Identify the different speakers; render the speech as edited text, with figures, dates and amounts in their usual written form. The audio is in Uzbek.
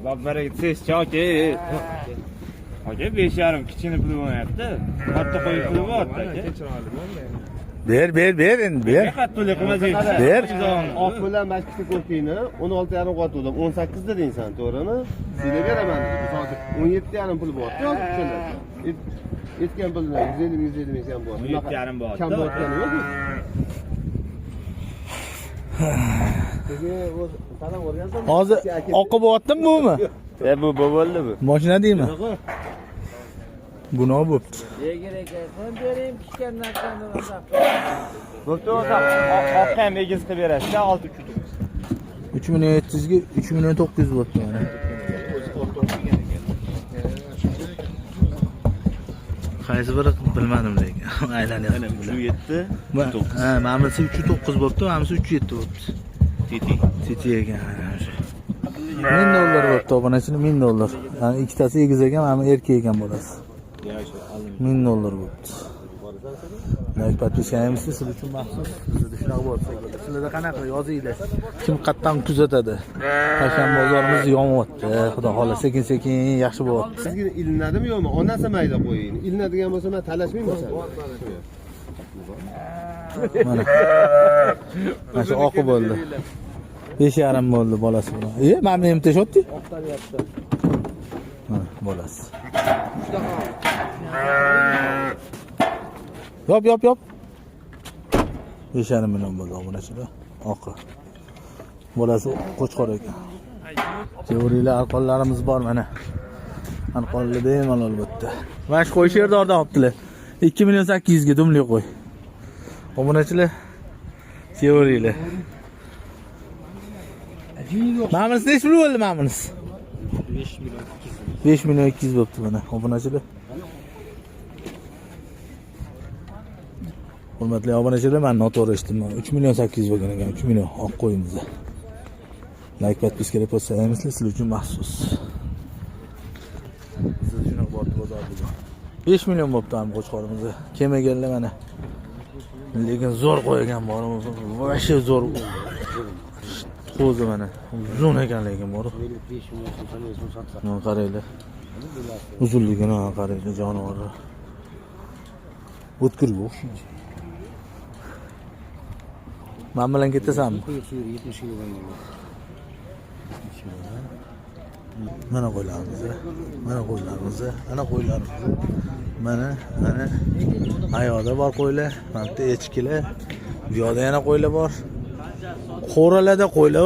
Speaker 1: Babbara gitsiz choki. Hoca 5,5 kichini puli bo'lyapti. Katta qo'yib puli bor aka.
Speaker 2: Ber endi ber.
Speaker 1: Qat puli qilmasangiz.
Speaker 2: Ber.
Speaker 3: Oq bilan mashqni ko'rkingni 16,5 qotdim. 18 da deysan, to'g'rimi? Sizga beraman. Misol uchun 17,5 pul bor. Yo'q, yetgan pulni 150 ming ham bor.
Speaker 1: 17,5 bor.
Speaker 3: Kam bo'tgani yo'q.
Speaker 2: Hozir oqib bo'lyaptimi bumi?
Speaker 1: Bu bo'ldi bu.
Speaker 2: Mashina deymi? Buni bo'pti.
Speaker 4: Sen bereyim pişken narsani
Speaker 1: Bo'pti, oqqa ham egiz qilib berasiz, 6,5.
Speaker 2: 3700 ga 3900 bo'pti mana. Qaysi biri bilmadim lekin. Aylanyapti.
Speaker 1: 307.
Speaker 2: Ha, mamasi 309 bo'pti, mamasi 307 bo'pti. Titi ekan. $1000 bo'pti, obunachining $1000. Yani ikkitasi egiz ekan, mana erkak ekan bolasi. $1000 bo'pti. Like подписываемся, sizlar uchun maxsus. Bizda shunaqa bo'lsa kerak. Sizlarda qanaqa yozinglar. Kim qatdan kuzatadi? Qasham bozorimiz yonyapti. Xudo xohlasa sekin-sekin yaxshi bo'lyapti.
Speaker 3: Sizga ilinadimi yo'qmi? Onasi mayda qo'ying. Ilinadigan bo'lsa men talashmayman sen.
Speaker 2: Mana. Mana shu oqi bo'ldi. 5,5 bo'ldi bolasi bilan. Mana men teshotdi. Mana bolasi. Yop. 5,5 million bo'ldi obunachilar. Oqi. Bolasi qo'chqor ekan. Teoriyalar arqonlarimiz bor mana. Arqonlar bemalol bo'pti. Mana shu qo'y sherdordan olibdilar. 2,800,000 ga dumli qo'y. Obunachilar teoriyalar. Mamamiz necha pul bo'ldi mamamiz? 5,200,000 bo'pti mana obunachilar. Hurmatli obunachilar, men noto'g'ri eshitdim. 3,800,000 bo'lgan ekan, 3 million oq qo'yimiz. Like подпискаlar bo'lsangiz sizlar uchun maxsus. Siz shuni bor bozorda. 5 million bo'pti ham qo'chqorimiz. Kemaganlar mana. Lekin zo'r qo'ygan bor. Vashe zo'r. Qo'zi mana. Uzun ekan lekin bor. Mana qaranglar. Uzunligini qaranglar, jonivor. O'tkir o'xshaydi. Men bilan ketasanmi? Mana qo'ylarimiz. Ana qo'ylarimiz. Mana ayoqda bor qo'ylar, mana bu yerda echkilar, bu yerda yana qo'ylar bor. Qo'ralarda qo'ylar